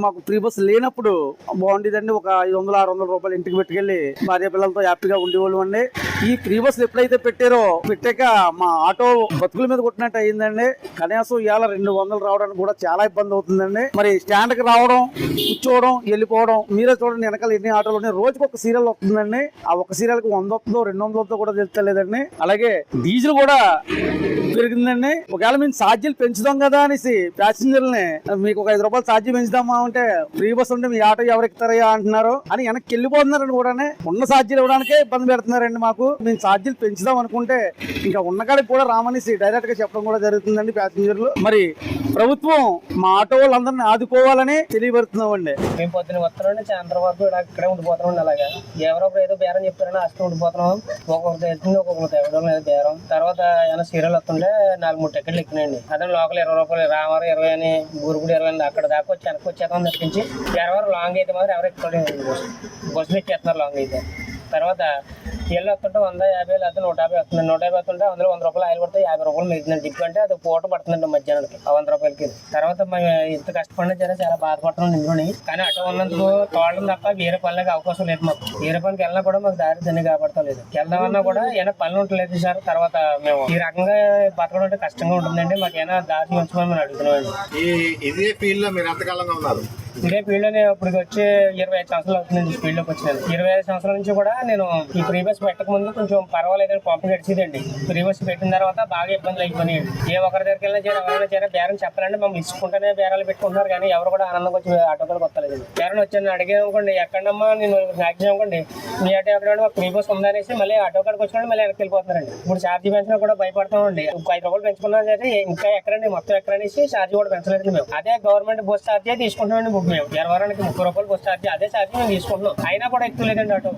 మాకు free bus లేనప్పుడు బాగుండేదండి. ఒక 500-600 రూపాయలు ఇంటికి పెట్టుకెళ్ళి భార్య పిల్లలతో హ్యాపీగా ఉండేవాళ్ళు అండి. ఈ ఫ్రీ బస్సులు ఎప్పుడైతే పెట్టాక మా ఆటో బతుకుల మీద కొట్టినట్టు అయిందండి. కనీసం ఇవాళ 200 రావడానికి కూడా చాలా ఇబ్బంది అవుతుందండి. మరి స్టాండ్ కి రావడం, కూర్చోవడం, వెళ్ళిపోవడం, మీరే చూడండి వెనకాల ఎన్ని ఆటోలు ఉన్నాయి. రోజుకి ఒక సీరియల్ వస్తుందండి. ఆ ఒక సీరియల్ కి 100 వస్తుందో 200 వస్తుందో కూడా తెలుస్తలేదండి. అలాగే డీజిల్ కూడా పెరిగిందండి. ఒకవేళ మేము ఛార్జీలు పెంచుదాం కదా అనేసి ప్యాసింజర్లని మీకు ఒక 5 రూపాయలు ఛార్జీ పెంచుదామా అంటే ఫ్రీ బస్ ఉంటే మీ ఆటో ఎవరు ఎక్కుతారయ్యా అంటున్నారు అని వెనక్కి వెళ్ళిపోతున్నారండి. కూడా ఉన్న ఛార్జీలు ఇవ్వడానికే ఇబ్బంది పెడుతున్నారండి. మాకు మేము ఛార్జీలు పెంచుదాం అనుకుంటే ఇంకా ఉన్న కాడికి కూడా రామనేసి డైరెక్ట్ గా చెప్పడం కూడా జరుగుతుందండి ప్యాసింజర్లు. మరి ప్రభుత్వం మా ఆటో వాళ్ళందరినీ ఆదుకోవాలని తెలియబడుతున్నామండి. మేము పొద్దున వస్తున్నాండి, సాయంత్రం వరకు ఇక్కడే ఉండిపోతున్నాండి. అలాగా ఎవరొకరు ఏదో బేరం చెప్తారని అస్తూ ఉండిపోతున్నాం. ఒక్కొక్కరు తెలుస్తుంది, ఒక్కొక్కరు తెగడం లేదు బేరం. తర్వాత ఏమైనా సీరియల్ వస్తుంటే 4-3 టికెట్లు ఎక్కినాయండి. అదే లోకల్ 20 రూపాయలు, రామవరం 20 అని, బూరుగుడు 20 అని అక్కడ దాకా వచ్చి వెనక్కి వచ్చేస్తాం తప్పించి ఎవరు లాంగ్ అయితే మాత్రం ఎవరు ఎక్కువ బస్సులు ఎక్కేస్తున్నారు లాంగ్ అయితే. తర్వాత ఇళ్ళు వస్తుంటే 150 లేకపోతే 150 వస్తుంది. 150 వస్తుంటే అందులో 100 రూపాయలు ఆయిల్ పడితే 50 రూపాయలు మిగులుతుందండి. టిప్ అంటే అది పూట పడుతుందండి మధ్యాహ్నానికి 100 రూపాయలకి. తర్వాత మేము ఇంత కష్టపడినా సరే చాలా బాధపడుతున్నాం ఇంట్లోని. కానీ అటు ఉన్నందుకు తోడడం తప్ప వేరే పనులకు అవకాశం లేదు మాకు. వేరే పనికి వెళ్ళినా కూడా మాకు దారి దాన్ని కాపాడతలేదు. వెళ్దామన్నా కూడా ఏమైనా పనులు ఉండలేదు సార్. తర్వాత మేము ఈ రకంగా బతకడం అంటే కష్టంగా ఉంటుందండి. మాకు ఏమైనా దారి ఉంచుకోమని మేము అడుగుతున్నామండి. ఇదే ఫీల్డ్ లో మీరు ఎంతకాలంగా ఉన్నారు? ఇదే ఫీల్డ్ లో ఇప్పుడు వచ్చి 25 సంవత్సరాలు అవుతుంది ఫీల్డ్ లోకి వచ్చినాను. 25 సంవత్సరాల నుంచి కూడా నేను ఈ ఫ్రీ బస్ పెట్టక ముందు కొంచెం పర్వాలేదని పంపు గడిచేదండి. ఫ్రీ బస్ పెట్టిన తర్వాత బాగా ఇబ్బందులు అయిపోయినాయండి. ఏ ఒక్కరి దగ్గరికి వెళ్ళినా చేయాలి, ఎవరైనా చేయాలి, బేరం చెప్పాలంటే మమ్మల్ని ఇచ్చుకుంటేనే బేరాలు పెట్టుకుంటున్నారు. కానీ ఎవరు కూడా ఆనందంగా వచ్చి ఆటోకి వస్తలేదు. బేరం వచ్చాను అడిగాను అనుకోండి, ఎక్కడమ్మా నేను మ్యాక్సిమం అనుకోండి మీ ఆటో ఎక్కడ ఫ్రీ బస్ ఉందనేసి మళ్ళీ ఆటో కాడికి వచ్చినా మళ్ళీ వెనక్కి వెళ్ళిపోతున్నారండి. ఇప్పుడు ఛార్జీ పెంచినా కూడా భయపడతామండి. 5 రూపాయలు పెంచుకున్నా సరే ఇంకా ఎక్కడండి మొత్తం ఎక్కడనేసి ఛార్జీ కూడా పెంచలేదు మేము. అదే గవర్నమెంట్ బస్ ఛార్జీ తీసుకుంటున్నామండి. మేము ఎరవరానికి 30 రూపాయలు బస్ ఛార్జీ, అదే ఛార్జీ మేము తీసుకుంటున్నాం. అయినా కూడా ఎక్కువ లేదండి ఆటో.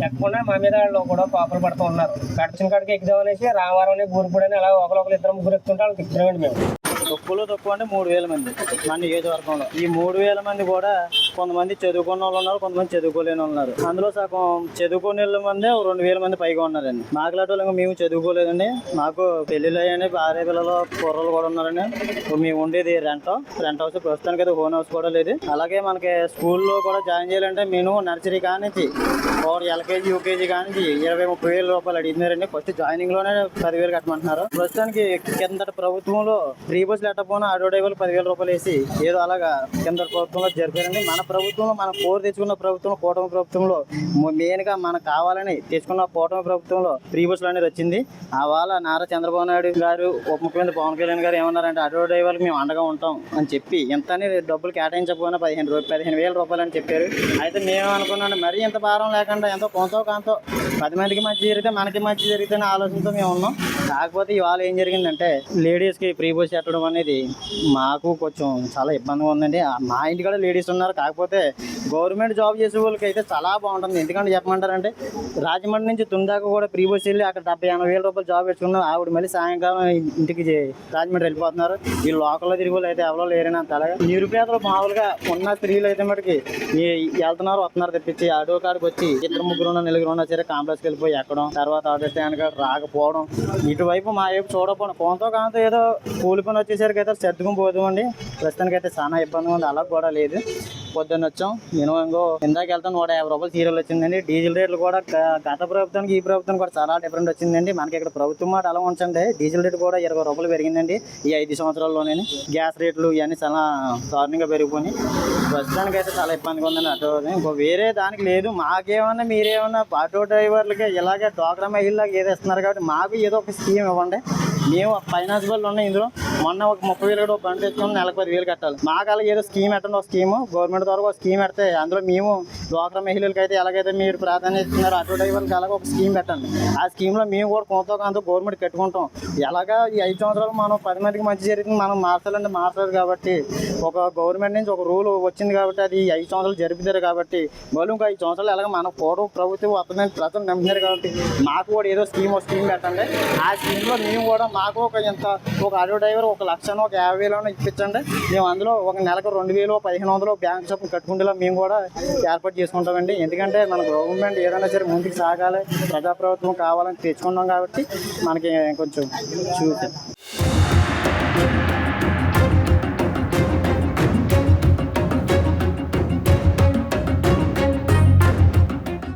ఎక్కకుండా మా మీద కూడా పాపలు పడుతూ ఉన్నారు. గడిచిన కాడికి ఎక్కుదామనేసి రామవరం అని బూరుగుడు అని అలా ఒకరు 2-3 ఎక్కుతుంటే వాళ్ళకి ఎక్కుతామండి మేము. తక్కువ అంటే 3000 మంది మన నియోజకవర్గంలో. ఈ 3000 మంది కూడా కొంతమంది చదువుకున్న వాళ్ళు ఉన్నారు, కొంతమంది చదువుకోలేని ఉన్నారు. అందులో సగం చదువుకునే మంది 2000 మంది పైగా ఉన్నారండి. మాకులాటోళ్ళంగా మేము చదువుకోలేదండి. మాకు పెళ్లిళ్ళు అయ్యాయండి, భార్య పిల్లలు కుర్రలు కూడా ఉన్నారండి. మేము ఉండేది రెంట్ హౌస్. ప్రస్తుతానికి అయితే ఓన్ హౌస్ కూడా లేదు. అలాగే మనకి స్కూల్లో కూడా జాయిన్ చేయాలంటే మేము నర్సరీ కానించి ఎల్కేజీ యూకేజీ కానించి 20-30 వేల రూపాయలు అడిగినారండి. ఫస్ట్ జాయినింగ్ లోనే 10,000 కట్టమంటున్నారు. ప్రస్తుతానికి కింద ప్రభుత్వంలో ఫ్రీ బస్సులు ఎట్టపోయినా ఆటో డ్రైవర్లు 10,000 రూపాయలు వేసి ఏదో అలాగా కింద ప్రభుత్వంలో జరిపారండి. మన ప్రభుత్వంలో మనం కోరి తెచ్చుకున్న ప్రభుత్వంలో కూటమి ప్రభుత్వంలో మెయిన్ గా మనకు కావాలని తెచ్చుకున్న కూటమి ప్రభుత్వంలో ఫ్రీ బస్సులు అనేది వచ్చింది. ఆ వాళ్ళ నారా చంద్రబాబు నాయుడు గారు, ఉప ముఖ్యమంత్రి పవన్ కళ్యాణ్ గారు ఏమన్నారంటే ఆటో డ్రైవర్లకు మేము అండగా ఉంటాం అని చెప్పి ఎంత డబ్బులు కేటాయించకపోయినా 15,000 రూపాయలు అని చెప్పారు. అయితే మేము అనుకున్నాం మరీ ఇంత భారం లేకుండా ఎంతో కొంత 10 మందికి మంచి జరిగితే మనకి మంచి జరిగితే అనే ఆలోచనతో మేము ఉన్నాం. కాకపోతే ఇవాళ ఏం జరిగిందంటే లేడీస్కి ఫ్రీ బస్ పెట్టడం అనేది మాకు కొంచెం చాలా ఇబ్బందిగా ఉందండి. మా ఇంటి కూడా లేడీస్ ఉన్నారు. కాకపోతే గవర్నమెంట్ జాబ్ చేసే వాళ్ళకి అయితే చాలా బాగుంటుంది. ఎందుకంటే చెప్పమంటారంటే రాజమండ్రి నుంచి తుందాక కూడా ఫ్రీ బస్ వెళ్ళి అక్కడ 70-80 వేల రూపాయలు జాబ్ పెట్టుకున్నాం. ఆవిడ మళ్ళీ సాయంకాలం ఇంటికి రాజమండ్రి వెళ్ళిపోతున్నారు. ఈ లోకల్లో తిరిగి వాళ్ళు అయితే ఎవరో లేరని అలాగే నిరుపేదలు మామూలుగా ఉన్న స్త్రీలు అయితే మటుకి వెళ్తున్నారు వస్తున్నారు తెప్పించి ఆటో కాడికి వచ్చి 2-3-4 ఉన్నా సరే కాంప్లెక్స్కి వెళ్ళిపోయి ఎక్కడం, తర్వాత ఆటో స్టాండ్ కాడ రాకపోవడం, ఇటువైపు మా వైపు చూడకపోవడం, కొంత కాంతో ఏదో కూలి పని వచ్చేసరికి అయితే సర్దుకుని పోదామండి. ప్రస్తుతానికి అయితే చాలా ఇబ్బందిగా ఉంది. అలా కూడా లేదు. పొద్దున్న వచ్చాం మినిమం ఇందాక వెళ్తాం 150 రూపాయలు సీరియల్ వచ్చిందండి. డీజిల్ రేట్లు కూడా గత ప్రభుత్వానికి ఈ ప్రభుత్వం కూడా చాలా డిఫరెంట్ వచ్చిందండి. మనకి ఇక్కడ ప్రభుత్వం మాట అలా ఉంచండి. డీజిల్ రేటు కూడా 20 రూపాయలు పెరిగిందండి ఈ 5 సంవత్సరాల్లోనే. గ్యాస్ రేట్లు ఇవన్నీ చాలా దారుణంగా పెరిగిపోయి ప్రస్తుతానికి అయితే చాలా ఇబ్బందిగా ఉందండి. ఆటో ఇంకో వేరే దానికి లేదు. మాకేమన్నా మీరేమన్నా ఆటో డ్రైవర్లకి ఇలాగే డ్వాక్రా మహిళలకు ఏదో ఇస్తున్నారు కాబట్టి మాకు ఏదో ఒక స్కీమ్ ఇవ్వండి. మేము ఫైనాన్స్ వాళ్ళు ఉన్నాయి. ఇందులో మొన్న ఒక 30,000 కూడా బండి తెచ్చుకుని నెలకు 10,000 కట్టాలి. మాకు అలా ఏదో స్కీమ్ పెట్టండి. ఒక స్కీము గవర్నమెంట్ ద్వారా ఒక స్కీమ్ పెడితే అందులో మేము డ్వాక్రా మహిళలకి అయితే ఎలాగైతే మీరు ప్రాధాన్యత ఇస్తున్నారు ఆటో డ్రైవర్కి అలాగే ఒక స్కీమ్ పెట్టండి. ఆ స్కీమ్లో మేము కూడా కొంత గవర్నమెంట్ కట్టుకుంటాం. ఎలాగా ఈ 5 సంవత్సరాలు మనం 10 మందికి మంచి జరిగింది మనం మార్చాలంటే మార్చలేదు కాబట్టి ఒక గవర్నమెంట్ నుంచి ఒక రూల్ వచ్చింది కాబట్టి అది 5 సంవత్సరాలు జరిపితారు కాబట్టి మళ్ళీ ఇంకా 5 సంవత్సరాలు ఎలాగ మన పూర్వ ప్రభుత్వం వస్తుందని ప్రజలు నమ్మినారు కాబట్టి మాకు కూడా ఏదో స్కీమ్ పెట్టండి. ఆ స్కీమ్లో మేము కూడా మాకు ఒక ఆటో డ్రైవర్ 1,00,000 ఒక 50,000 ఇప్పించండి. మేము అందులో ఒక నెలకు 2,000 1,500 బ్యాంక్ షాప్ కట్టుకుంటేలా మేము కూడా ఏర్పాటు చేసుకుంటామండి. ఎందుకంటే మన గవర్నమెంట్ ఏదైనా సరే ముందుకు సాగాలి, ప్రజాప్రభుత్వం కావాలని తెచ్చుకున్నాం కాబట్టి మనకి కొంచెం చూసాం.